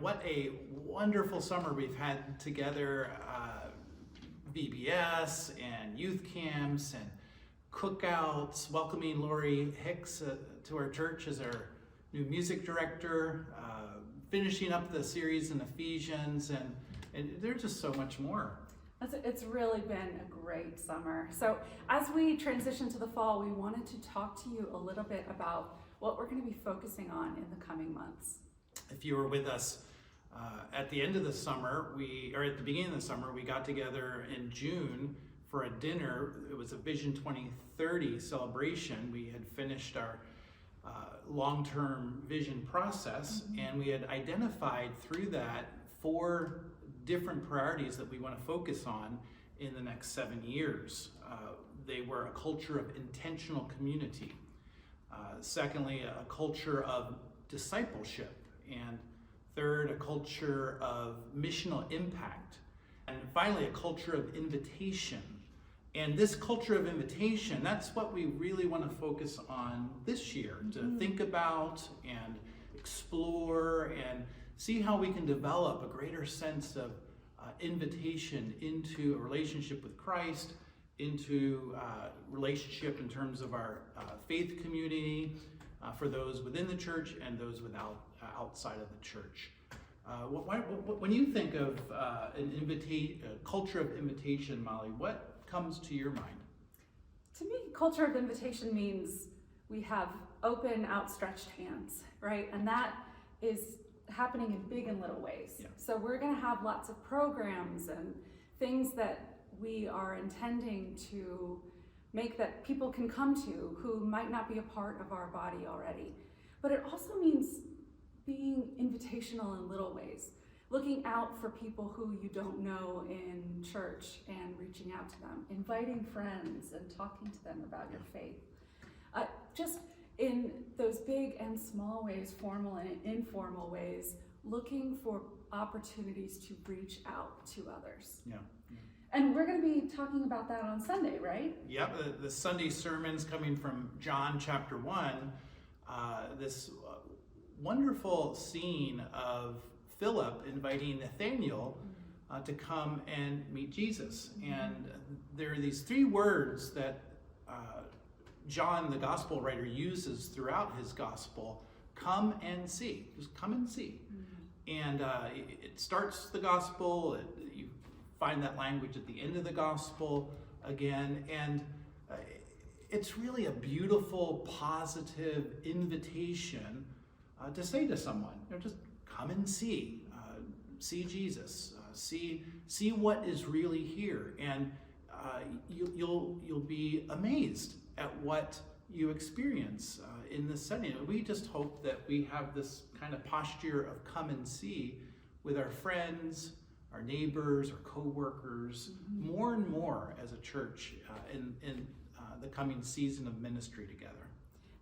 what a wonderful summer we've had together. VBS and youth camps and cookouts, welcoming Lori Hicks to our church as our new music director, finishing up the series in Ephesians, and there's just so much more. It's really been a great summer. So as we transition to the fall, we wanted to talk to you a little bit about what we're going to be focusing on in the coming months. If you were with us at the end of the summer, or at the beginning of the summer, we got together in June for a dinner. It was a Vision 2030 celebration. We had finished our long-term vision process, and we had identified through that 4 different priorities that we want to focus on in the next 7 years. They were a culture of intentional community. Secondly, a culture of discipleship. And third, a culture of missional impact. And finally, a culture of invitation. And this culture of invitation, that's what we really want to focus on this year, to think about and explore and see how we can develop a greater sense of invitation into a relationship with Christ, into relationship in terms of our faith community for those within the church and those outside of the church. When you think of a culture of invitation, Molly, what comes to your mind? To me, culture of invitation means we have open, outstretched hands, right? And that is happening in big and little ways. Yeah. So we're going to have lots of programs and things that we are intending to make that people can come to who might not be a part of our body already. But it also means being invitational in little ways, looking out for people who you don't know in church and reaching out to them, inviting friends and talking to them about your faith. Just in those big and small ways, formal and informal ways, looking for opportunities to reach out to others. Yeah. And we're going to be talking about that on Sunday, right? Yep, the Sunday sermon's coming from John chapter 1. This wonderful scene of Philip inviting Nathanael to come and meet Jesus. And there are these 3 words that John, the gospel writer, uses throughout his gospel: come and see. Just come and see. And it starts the gospel. You find that language at the end of the gospel again. And it's really a beautiful, positive invitation to say to someone, just come and see. See Jesus. See what is really here. And you'll be amazed at what you experience in this setting. We just hope that we have this kind of posture of come and see with our friends, our neighbors, our co-workers, more and more as a church in the coming season of ministry together.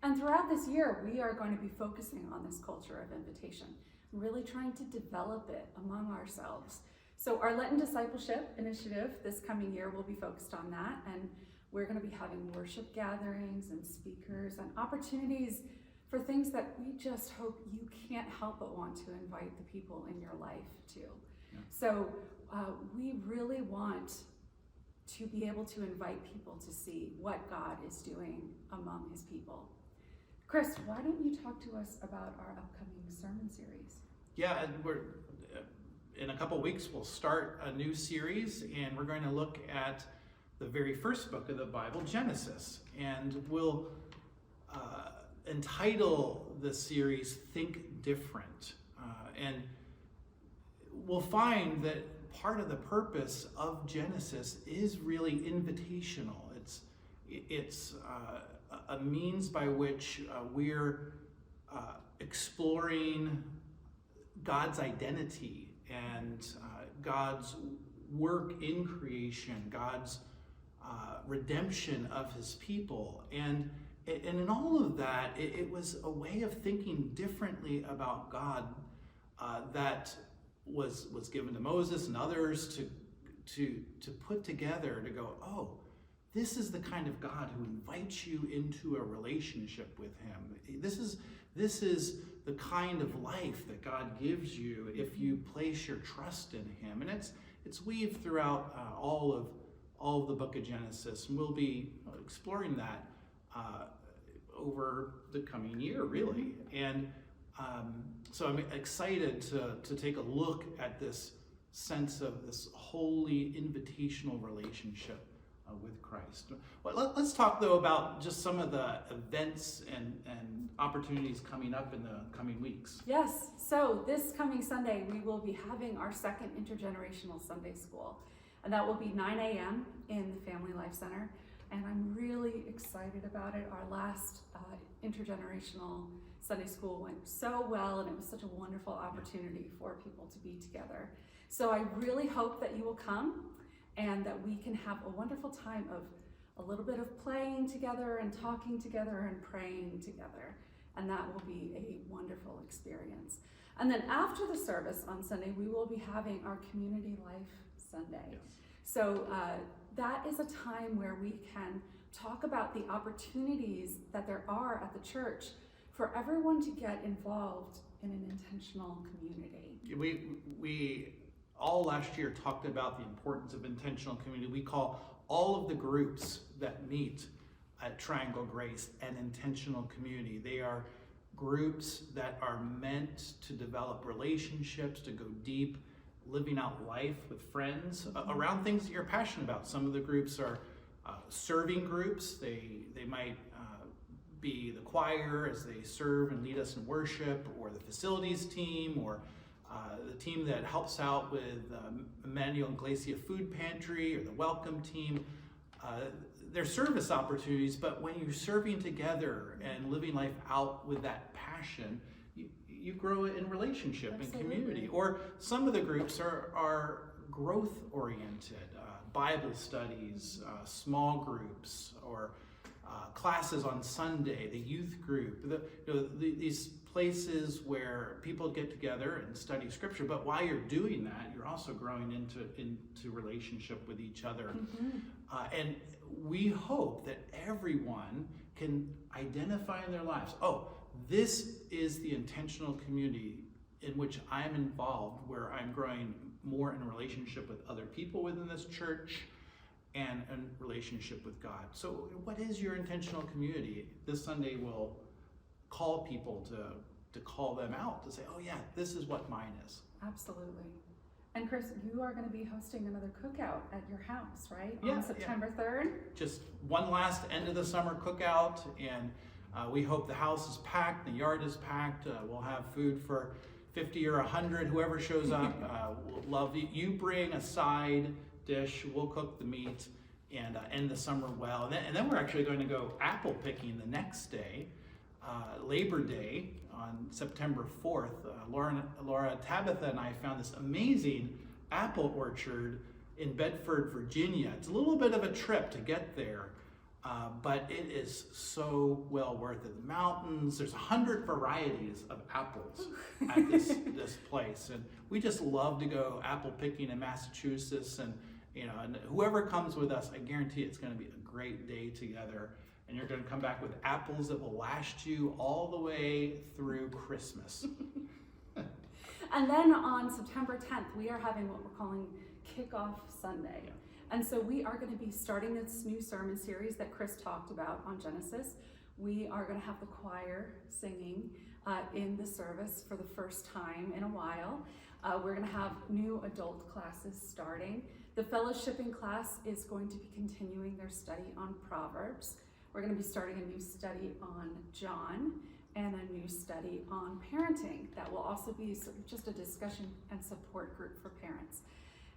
And throughout this year, we are going to be focusing on this culture of invitation, really trying to develop it among ourselves. So our Lenten Discipleship Initiative this coming year will be focused on that, and we're going to be having worship gatherings and speakers and opportunities for things that we just hope you can't help but want to invite the people in your life to. Yeah. So we really want to be able to invite people to see what God is doing among his people. Kris, why don't you talk to us about our upcoming sermon series? Yeah, and we're in a couple weeks we'll start a new series, and we're going to look at the very first book of the Bible, Genesis, and we'll entitle the series "Think Different," and we'll find that part of the purpose of Genesis is really invitational. It's a means by which we're exploring God's identity and God's work in creation, God's redemption of his people. And in all of that, it was a way of thinking differently about God that was given to Moses and others to put together, to go, oh, this is the kind of God who invites you into a relationship with him. This is the kind of life that God gives you if you place your trust in him. And it's weaved throughout all of the book of Genesis, and we'll be exploring that over the coming year, really. And so I'm excited to take a look at this sense of this holy invitational relationship with Christ. Well, let's talk though about just some of the events and opportunities coming up in the coming weeks. Yes, so this coming Sunday we will be having our second intergenerational Sunday school, and that will be 9 a.m. in the Family Life Center, and I'm really excited about it. Our last intergenerational Sunday school went so well, and it was such a wonderful opportunity for people to be together. So I really hope that you will come and that we can have a wonderful time of a little bit of playing together and talking together and praying together. And that will be a wonderful experience. And then after the service on Sunday, we will be having our Community Life Sunday. Yes. So that is a time where we can talk about the opportunities that there are at the church for everyone to get involved in an intentional community. We all last year talked about the importance of intentional community. We call all of the groups that meet at Triangle Grace an intentional community. They are groups that are meant to develop relationships, to go deep, living out life with friends around things that you're passionate about. Some of the groups are serving groups. They might be the choir as they serve and lead us in worship, or the facilities team, or the team that helps out with Emmanuel and Glacia Food Pantry, or the welcome team. They're service opportunities, but when you're serving together and living life out with that passion, you grow in relationship and community. Or some of the groups are growth oriented, Bible studies, small groups, or classes on Sunday, the youth group, these places where people get together and study scripture. But while you're doing that, you're also growing into relationship with each other. And we hope that everyone can identify in their lives, oh, this is the intentional community in which I'm involved, where I'm growing more in relationship with other people within this church and in relationship with God. So what is your intentional community? This Sunday we'll call people to call them out, to say, oh yeah, this is what mine is. Absolutely. And Kris, you are going to be hosting another cookout at your house, right? Yeah, on September 3rd? Just one last end of the summer cookout, and we hope the house is packed, the yard is packed. We'll have food for 50 or 100, whoever shows up. We'll love you. You bring a side dish, we'll cook the meat, and end the summer well. And then we're actually going to go apple picking the next day, Labor Day, on September 4th. Laura, Tabitha, and I found this amazing apple orchard in Bedford, Virginia. It's a little bit of a trip to get there, but it is so well worth it. The mountains, there's 100 varieties of apples at this place, and we just love to go apple picking in Massachusetts. And and whoever comes with us, I guarantee it's going to be a great day together. And you're going to come back with apples that will last you all the way through Christmas. And then on September 10th, we are having what we're calling Kickoff Sunday. Yeah. And so we are going to be starting this new sermon series that Kris talked about on Genesis. We are going to have the choir singing in the service for the first time in a while. We're going to have new adult classes starting. The fellowshipping class is going to be continuing their study on Proverbs. We're going to be starting a new study on John and a new study on parenting. That will also be just a discussion and support group for parents.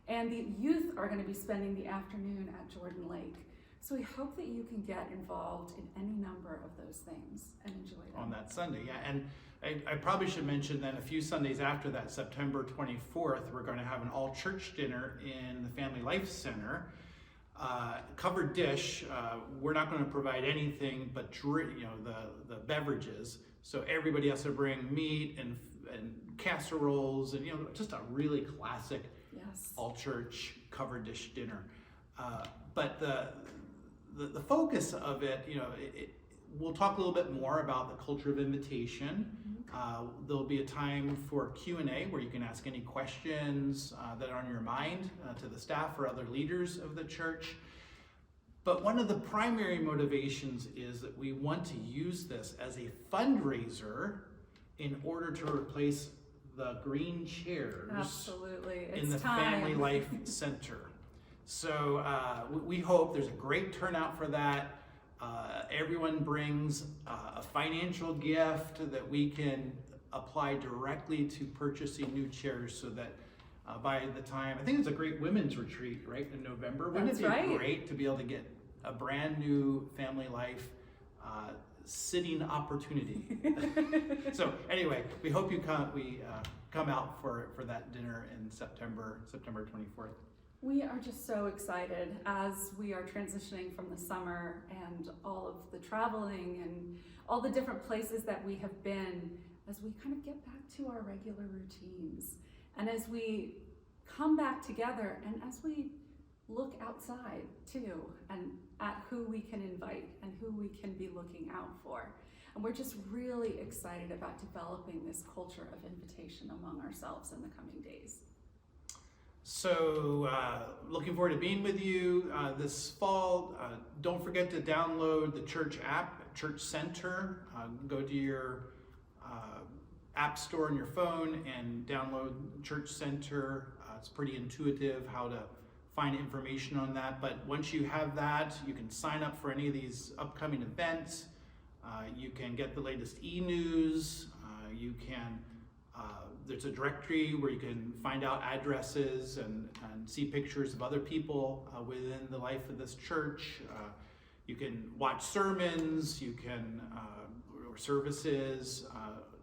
And the youth are going to be spending the afternoon at Jordan Lake. So we hope that you can get involved in any number of those things and enjoy them. On that Sunday, yeah. And I probably should mention that a few Sundays after that, September 24th, we're going to have an all-church dinner in the Family Life Center. Covered dish. We're not going to provide anything but the beverages. So everybody has to bring meat and casseroles and just a really classic all church covered dish dinner. But the focus of it, we'll talk a little bit more about the culture of invitation. There'll be a time for Q&A where you can ask any questions that are on your mind to the staff or other leaders of the church. But one of the primary motivations is that we want to use this as a fundraiser in order to replace the green chairs Absolutely. in the time. Family Life Center. So we hope there's a great turnout for that. Everyone brings a financial gift that we can apply directly to purchasing new chairs, so that by the time, I think it's a great women's retreat, right, in November. Wouldn't it be great to be able to get a brand new Family Life sitting opportunity? So anyway, we hope you come out for that dinner in September 24th. We are just so excited as we are transitioning from the summer and all of the traveling and all the different places that we have been, as we kind of get back to our regular routines. And as we come back together and as we look outside too, and at who we can invite and who we can be looking out for. And we're just really excited about developing this culture of invitation among ourselves in the coming days. So looking forward to being with you this fall. Don't forget to download the church app, Church Center. Go to your app store on your phone and download Church Center. It's pretty intuitive how to find information on that. But once you have that, you can sign up for any of these upcoming events. You can get the latest e-news. You can there's a directory where you can find out addresses and see pictures of other people within the life of this church. You can watch sermons, you can or services,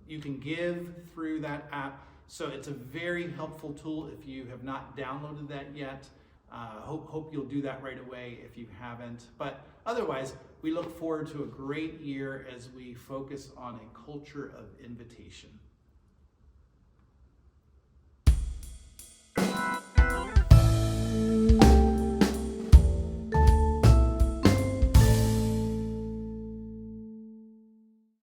you can give through that app. So it's a very helpful tool if you have not downloaded that yet. Hope you'll do that right away if you haven't. But otherwise, we look forward to a great year as we focus on a culture of invitation.